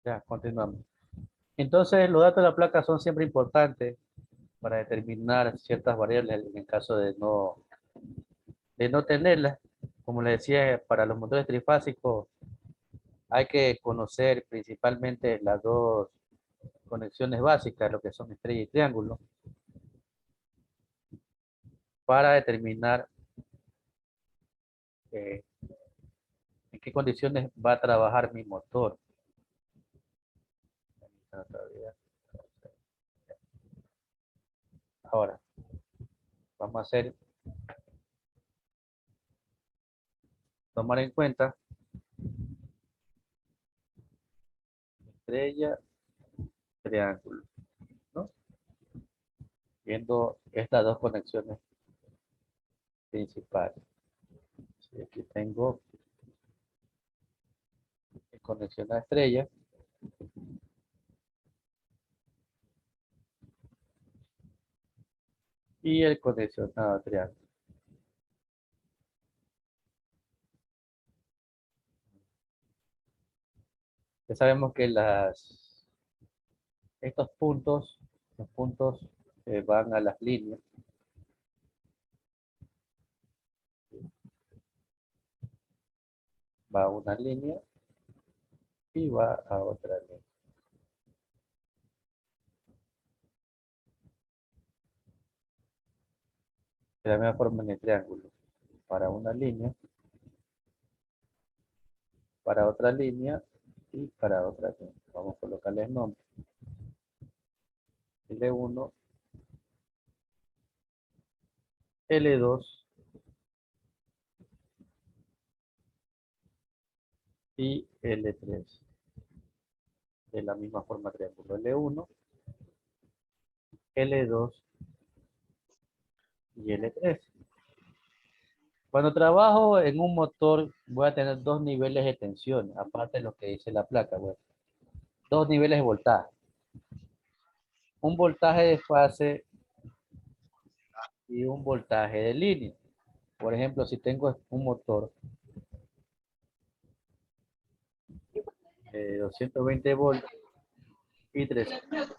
Ya, continuamos. Entonces, los datos de la placa son siempre importantes para determinar ciertas variables en el caso de no tenerlas. Como le decía, para los motores trifásicos hay que conocer principalmente las dos conexiones básicas, lo que son estrella y triángulo, para determinar eh, en qué condiciones va a trabajar mi motor. Ahora, vamos a tomar en cuenta estrella, triángulo, ¿no? Viendo estas dos conexiones principales. Sí, aquí tengo conexión a estrella y el conexionado a triángulo. Ya sabemos que estos puntos, los puntos van a las líneas. Va a una línea y va a otra línea. De la misma forma en el triángulo. Para una línea, para otra línea y para otra línea. Vamos a colocarles nombre. L1, L2 y L3. De la misma forma triángulo. L1, L2 y L3. Cuando trabajo en un motor, voy a tener dos niveles de tensión, aparte de lo que dice la placa. Bueno, dos niveles de voltaje. Un voltaje de fase y un voltaje de línea. Por ejemplo, si tengo un motor de 220 volts y 300.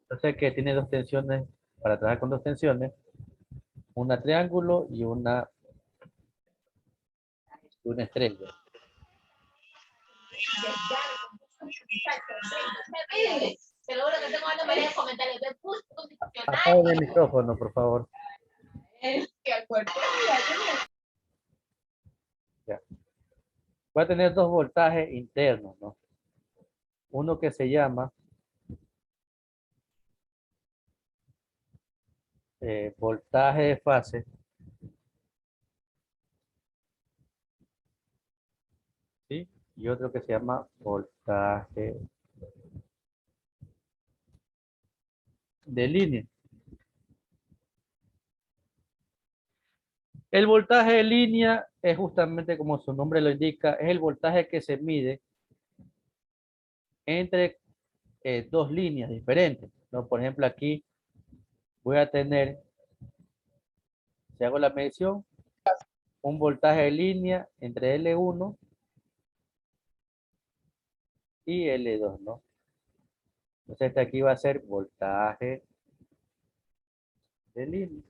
Entonces, que tiene dos tensiones, para trabajar con dos tensiones, una triángulo y una estrella. Apague el micrófono, por favor. Ya. Voy a tener dos voltajes internos, ¿no? Uno que se llama voltaje de fase, ¿sí? Y otro que se llama voltaje de línea. El voltaje de línea es justamente como su nombre lo indica, es el voltaje que se mide entre dos líneas diferentes, ¿no? Por ejemplo, aquí voy a tener, si hago la medición, un voltaje de línea entre L1 y L2, ¿no? Entonces este aquí va a ser voltaje de línea.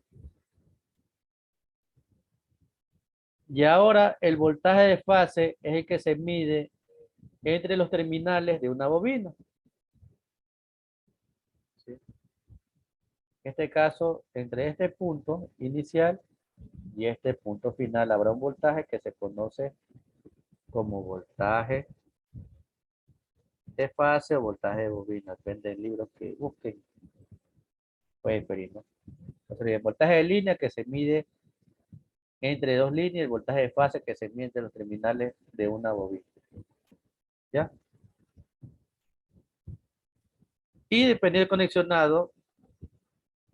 Y ahora el voltaje de fase es el que se mide entre los terminales de una bobina. ¿Sí? En este caso, entre este punto inicial y este punto final habrá un voltaje que se conoce como voltaje de fase o voltaje de bobina, depende del libro que busquen. Pueden pedir, ¿no? Entonces, el voltaje de línea que se mide entre dos líneas, el voltaje de fase que se mide entre los terminales de una bobina. ¿Ya? Y dependiendo del conexionado,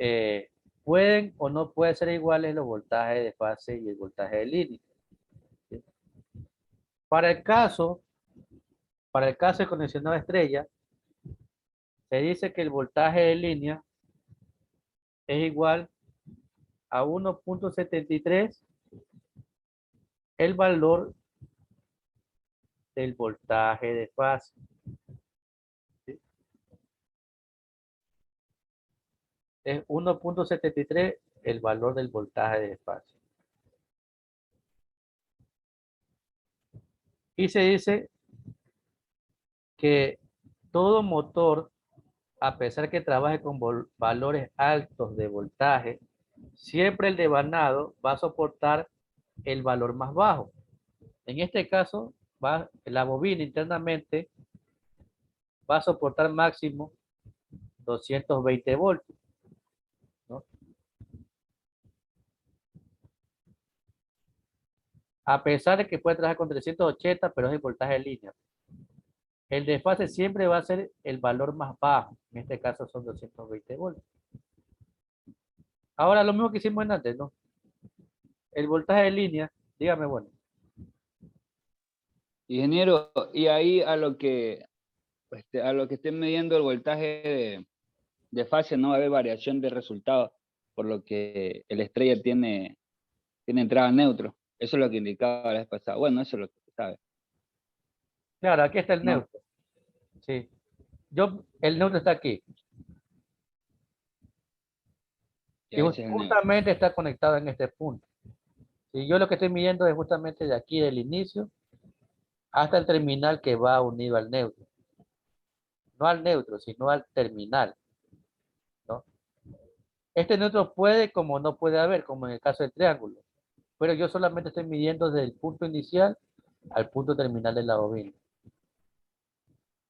eh, pueden o no pueden ser iguales los voltajes de fase y el voltaje de línea. ¿Sí? Para el caso, para el caso de conexionado estrella, se dice que el voltaje de línea es igual a 1.73 el valor del voltaje de fase. ¿Sí? Es 1.73 el valor del voltaje de fase. Y se dice que todo motor, a pesar que trabaje con valores altos de voltaje, siempre el devanado va a soportar el valor más bajo. En este caso, la bobina internamente va a soportar máximo 220 voltios, ¿no? A pesar de que puede trabajar con 380, pero es el voltaje en línea. El desfase siempre va a ser el valor más bajo. En este caso son 220 voltios. Ahora lo mismo que hicimos antes, ¿no? El voltaje en línea, dígame, bueno. Ingeniero, y ahí a lo que estén midiendo el voltaje de fase no va a haber variación de resultado, por lo que el estrella tiene entrada neutro. Eso es lo que indicaba la vez pasada. Bueno, eso es lo que se sabe. Claro, aquí está el No, neutro. Sí. El neutro está aquí. y Y ese es el neutro. justamente está conectado en este punto. Y yo lo que estoy midiendo es justamente de aquí del inicio hasta el terminal que va unido al neutro. No al neutro, sino al terminal, ¿no? Este neutro puede como no puede haber, como en el caso del triángulo. Pero yo solamente estoy midiendo desde el punto inicial al punto terminal de la bobina.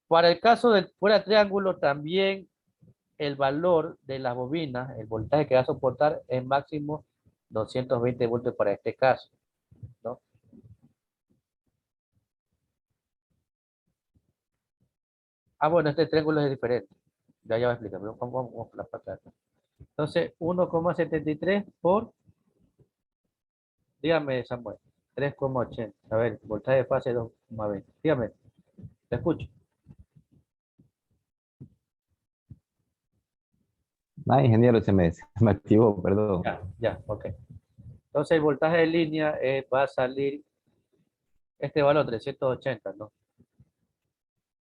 Para el caso del fuera triángulo, también el valor de las bobinas, el voltaje que va a soportar es máximo 220 voltios para este caso, ¿no? Ah, bueno, este triángulo es diferente. Ya voy a explicar, pero vamos por la parte de acá. Entonces, 1,73 por, dígame, Samuel, 3,80. A ver, voltaje de fase 2,20. Dígame, te escucho. Ah, ingeniero, se me activó, perdón. Ya, ok. Entonces, el voltaje de línea va a salir este valor 380, ¿no?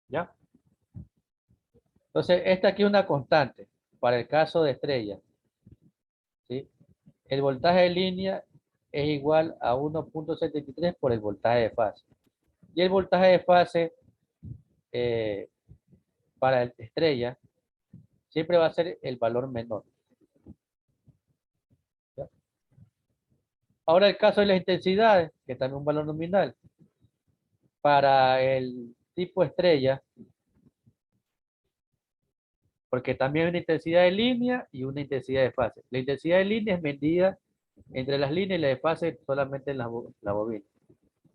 ¿Ya? Entonces, esta aquí es una constante para el caso de estrella, ¿sí? El voltaje de línea es igual a 1.73 por el voltaje de fase. Y el voltaje de fase eh, para el estrella siempre va a ser el valor menor. ¿Ya? Ahora el caso de las intensidades, que también es un valor nominal. Para el tipo estrella, porque también hay una intensidad de línea y una intensidad de fase. La intensidad de línea es medida entre las líneas y la de fase solamente en la bobina.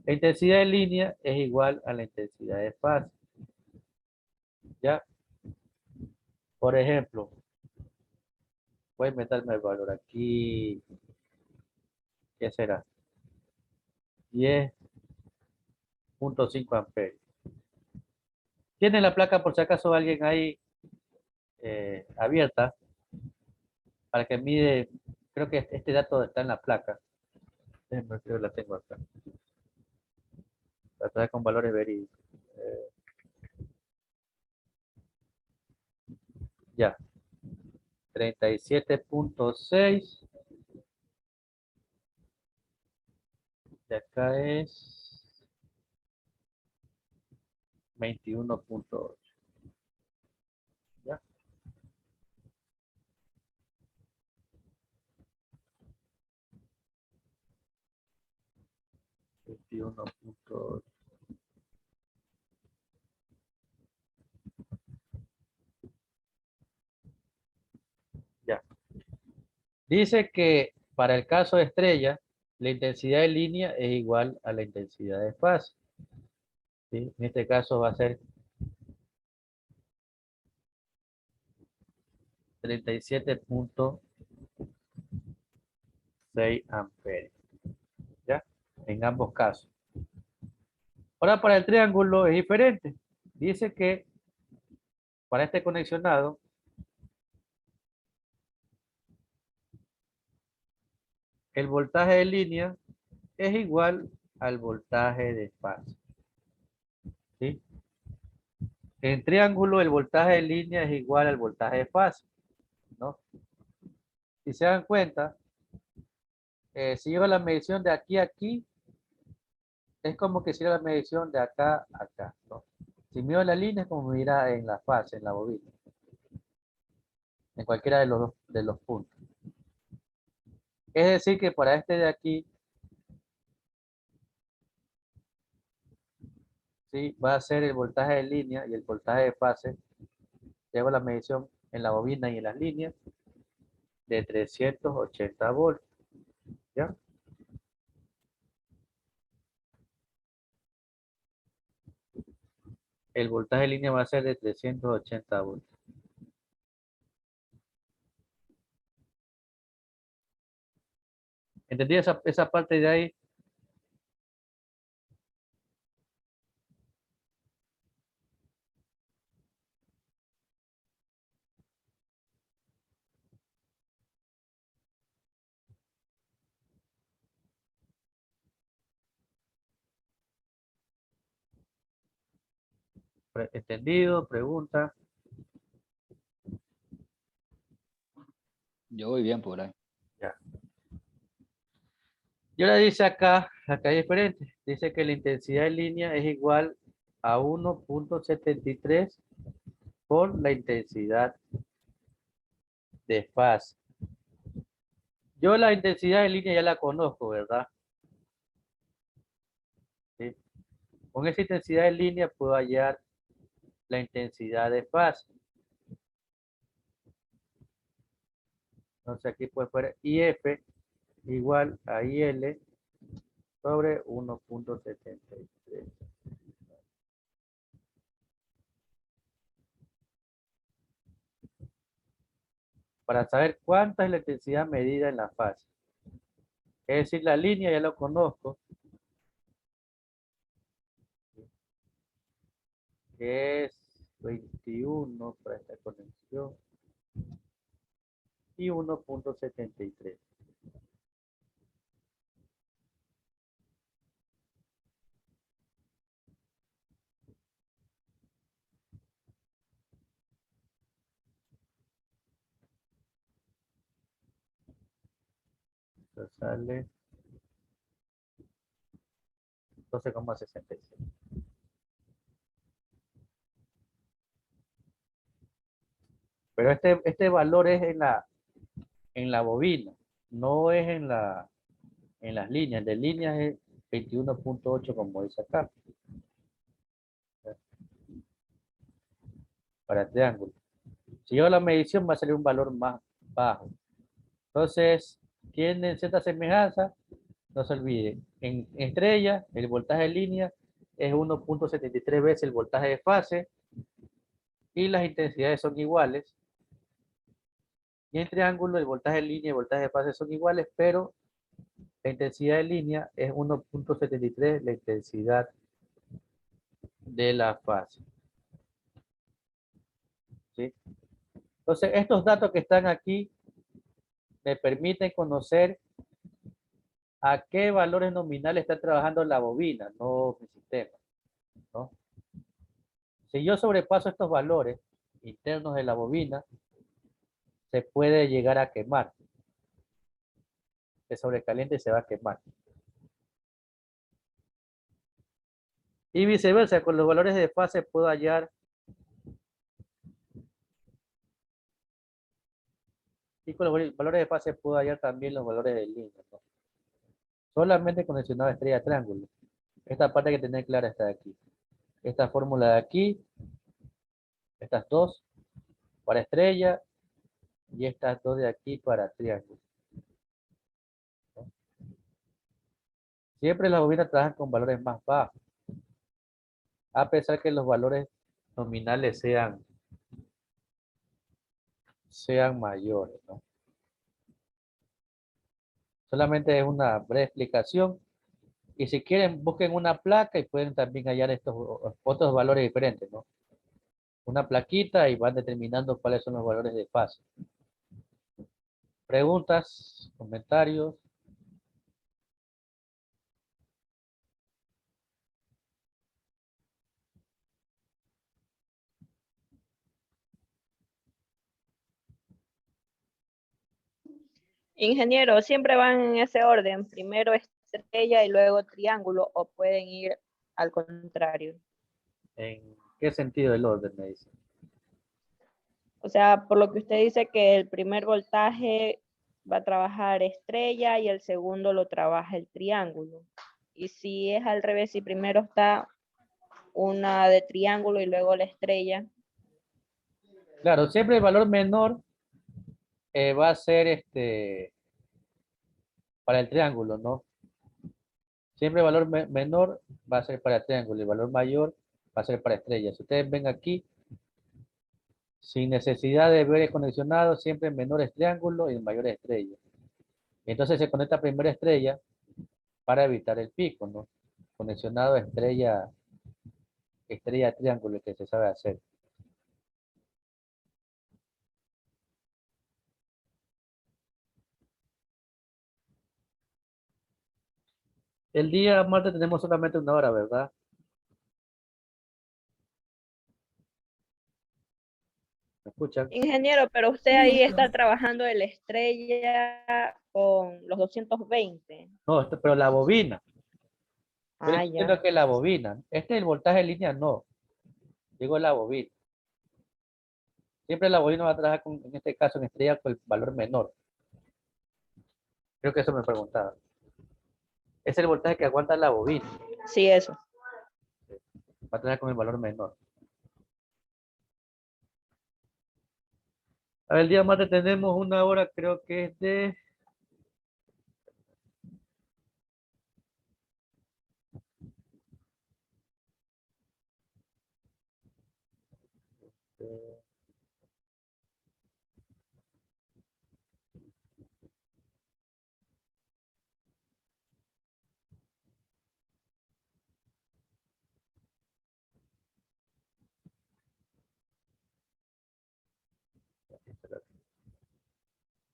La intensidad de línea es igual a la intensidad de fase. ¿Ya? Por ejemplo, voy a meterme el valor aquí. ¿Qué será? 10.5 amperes. ¿Tiene la placa por si acaso alguien ahí abierta para que mide? Creo que este dato está en la placa. Creo que la tengo acá. La trae con valores verídicos. Ya. 37.6. De acá es 21.8. ¿Ya? 21.8. Ya. Dice que para el caso de estrella, la intensidad de línea es igual a la intensidad de fase. ¿Sí? En este caso va a ser 37.6 amperes. ¿Ya? En ambos casos. Ahora para el triángulo es diferente. Dice que para este conexionado, el voltaje de línea es igual al voltaje de fase. ¿Sí? En triángulo el voltaje de línea es igual al voltaje de fase, ¿no? Si se dan cuenta, si yo hago la medición de aquí a aquí, es como que hiciera la medición de acá a acá, ¿no? Si mido la línea es como mirar en la fase, en la bobina, en cualquiera de los puntos. Es decir que para este de aquí, ¿sí? Va a ser el voltaje de línea y el voltaje de fase. Llevo la medición en la bobina y en las líneas de 380 voltios, ¿ya? El voltaje de línea va a ser de 380 voltios. ¿Entendí esa parte de ahí? ¿Entendido? Pregunta. Yo voy bien por ahí. Ya. Y ahora dice acá es diferente. Dice que la intensidad de línea es igual a 1.73 por la intensidad de fase. Yo la intensidad de línea ya la conozco, ¿verdad? ¿Sí? Con esa intensidad de línea puedo hallar la intensidad de fase. Entonces aquí puede poner IF igual a IL sobre 1.73. Para saber cuánta es la intensidad medida en la fase. Es decir, la línea ya lo conozco, que es 21 para esta conexión y 1.73. Entonces sale 12,66. Pero este valor es en la bobina, no es en las líneas. El de líneas es 21.8 como dice acá, para triángulo. Si yo la medición va a salir un valor más bajo. Entonces, tienen cierta semejanza. No se olviden, en estrella, el voltaje de línea es 1.73 veces el voltaje de fase y las intensidades son iguales. Y en triángulo, el voltaje de línea y el voltaje de fase son iguales, pero la intensidad de línea es 1.73 la intensidad de la fase. ¿Sí? Entonces, estos datos que están aquí me permiten conocer a qué valores nominales está trabajando la bobina, no mi sistema, ¿no? Si yo sobrepaso estos valores internos de la bobina, se puede llegar a quemar. Se sobrecalienta y se va a quemar. Y viceversa, con los valores de fase puedo hallar, y con los valores de fase puedo hallar también los valores de línea, ¿no? Solamente condicionado a estrella triángulo. Esta parte hay que tener clara está aquí. Esta fórmula de aquí, estas dos para estrella y estas dos de aquí para triángulo, ¿no? Siempre las bobinas trabajan con valores más bajos, a pesar que los valores nominales sean mayores, ¿no? Solamente es una breve explicación. Y si quieren, busquen una placa y pueden también hallar estos otros valores diferentes, ¿no? Una plaquita y van determinando cuáles son los valores de fase. Preguntas, comentarios. Ingeniero, siempre van en ese orden, primero estrella y luego triángulo, o pueden ir al contrario. ¿En qué sentido el orden, me dice? O sea, por lo que usted dice que el primer voltaje va a trabajar estrella y el segundo lo trabaja el triángulo. Y si es al revés, si primero está una de triángulo y luego la estrella. Claro, siempre el valor menor va a ser para el triángulo, ¿no? Siempre el valor menor va a ser para el triángulo y el valor mayor va a ser para estrellas. Si ustedes ven aquí, sin necesidad de ver el conexionado, siempre el menor es triángulo y el mayor es estrella. Y entonces se conecta primera estrella para evitar el pico, ¿no? Conexionado estrella, estrella triángulo que se sabe hacer. El día martes tenemos solamente una hora, ¿verdad? ¿Me escuchan? Ingeniero, pero usted ahí está trabajando el estrella con los 220. No, pero la bobina. Yo le Ah, estoy diciendo ya. que la bobina. Este es el voltaje en línea, no. Digo la bobina. Siempre la bobina va a trabajar con, en este caso, en estrella con el valor menor. Creo que eso me preguntaba. Es el voltaje que aguanta la bobina. Sí, eso. Va a trabajar con el valor menor. A ver, el día martes tenemos una hora, creo que es de...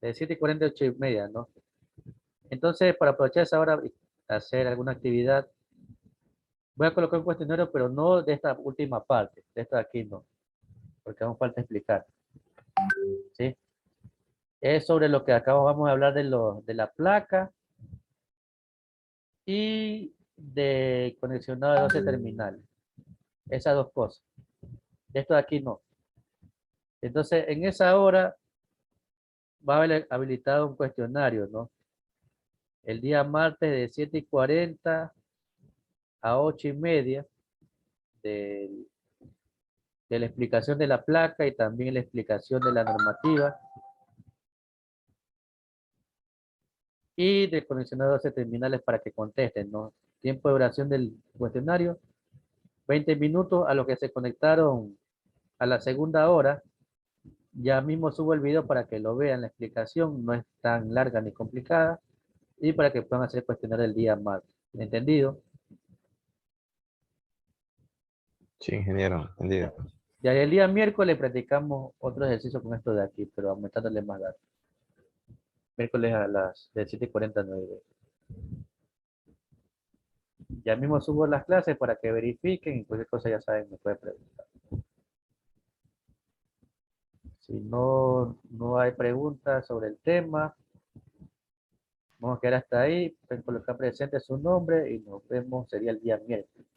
De 7:40 a 8:30, ¿no? Entonces, para aprovechar esa hora y hacer alguna actividad, voy a colocar un cuestionario, pero no de esta última parte, de esta de aquí no, porque aún falta explicar, ¿sí? Es sobre lo que acá vamos a hablar de la placa y de conexionado de 12 terminales. Esas dos cosas. Esto de aquí no. Entonces, en esa hora va a haber habilitado un cuestionario, ¿no? El día martes de 7:40 a 8:30 del de la explicación de la placa y también la explicación de la normativa y del conexionado 12 terminales para que contesten, ¿no? Tiempo de duración del cuestionario, 20 minutos a lo que se conectaron a la segunda hora. Ya mismo subo el video para que lo vean, la explicación no es tan larga ni complicada y para que puedan hacer el cuestionario el día martes. ¿Entendido? Sí, ingeniero, entendido. Ya el día miércoles practicamos otro ejercicio con esto de aquí, pero aumentándole más datos. Miércoles a las de 7:40 a 9. Ya mismo subo las clases para que verifiquen y cualquier cosa ya saben, me pueden preguntar. Si no hay preguntas sobre el tema, vamos a quedar hasta ahí. Pueden colocar presente su nombre y nos vemos, sería el día miércoles.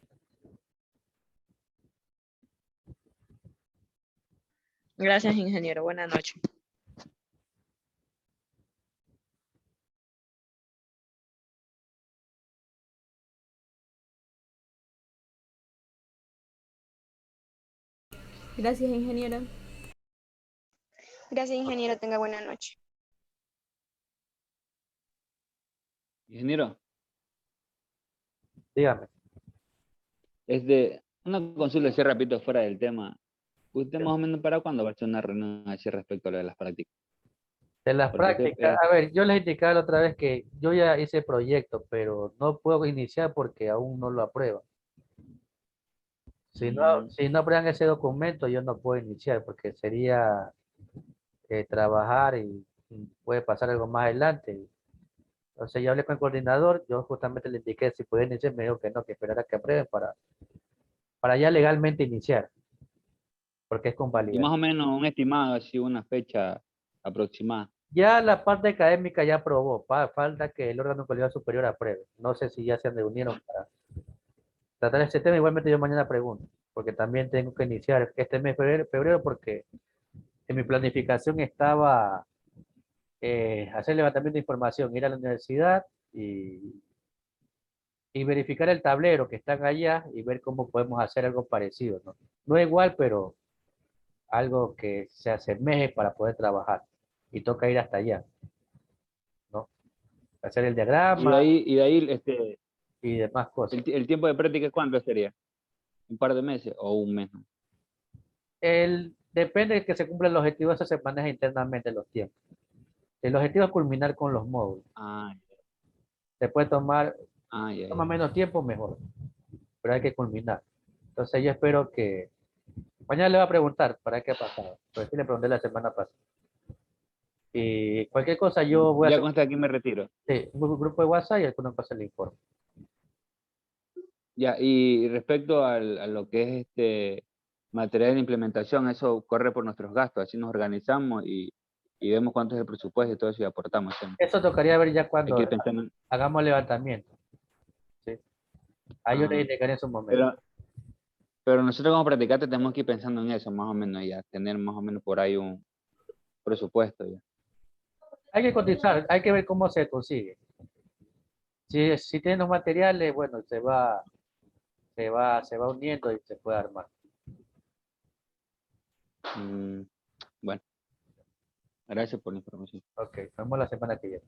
Gracias, ingeniero. Buenas noches. Gracias, ingeniero. Gracias, ingeniero. Tenga buena noche. Ingeniero, Dígame. es de una consulta así rápido fuera del tema. ¿Usted más o menos para cuándo va a hacer una reunión así respecto a lo de las prácticas? De las Porque usted, prácticas, a ver, yo les indicaba la otra vez que yo ya hice proyecto, pero no puedo iniciar porque aún no lo aprueban. Si no aprueban ese documento, yo no puedo iniciar porque sería trabajar y puede pasar algo más adelante. Entonces yo hablé con el coordinador, yo justamente le indiqué si podía iniciar, me dijo que no, que esperara que aprueben para ya legalmente iniciar, porque es y más convalidar. o menos un estimado, así una fecha aproximada. Ya la parte académica ya aprobó. Falta que el órgano colegiado superior apruebe. No sé si ya se reunieron para tratar este tema. Igualmente yo mañana pregunto, porque también tengo que iniciar este mes febrero porque en mi planificación estaba hacer levantamiento de información, ir a la universidad y verificar el tablero que están allá y ver cómo podemos hacer algo parecido, ¿no? No igual, pero algo que se asemeje para poder trabajar. Y toca ir hasta allá, ¿no? Hacer el diagrama Y de ahí y demás cosas. el tiempo de práctica, ¿cuánto sería? ¿Un par de meses o un mes? Depende de que se cumpla el objetivo, eso se maneja internamente los tiempos. El objetivo es culminar con los módulos. Ah, Se puede tomar, ya, toma ya. menos tiempo, mejor, pero hay que culminar. Entonces yo espero que, mañana le va a preguntar para qué ha pasado, pero sí le pregunté la semana pasada. Y cualquier cosa yo voy a Ya hacer con esto aquí me retiro. un grupo de WhatsApp y alguna cosa le informo. Ya, y respecto a lo que es material de implementación, eso corre por nuestros gastos, así nos organizamos y vemos cuánto es el presupuesto y todo eso y aportamos. ¿Sí? Eso tocaría ver ya Hay que cuando ir pensando hagamos el levantamiento. ¿Sí? Ahí yo le ajá. indicaré en su momento. Pero nosotros como practicantes tenemos que ir pensando en eso, más o menos, ya, tener más o menos por ahí un presupuesto ya. Hay que cotizar, hay que ver cómo se consigue. Si tienen los materiales, bueno, se va uniendo y se puede armar. Bueno, gracias por la información. Ok, nos vemos la semana que viene.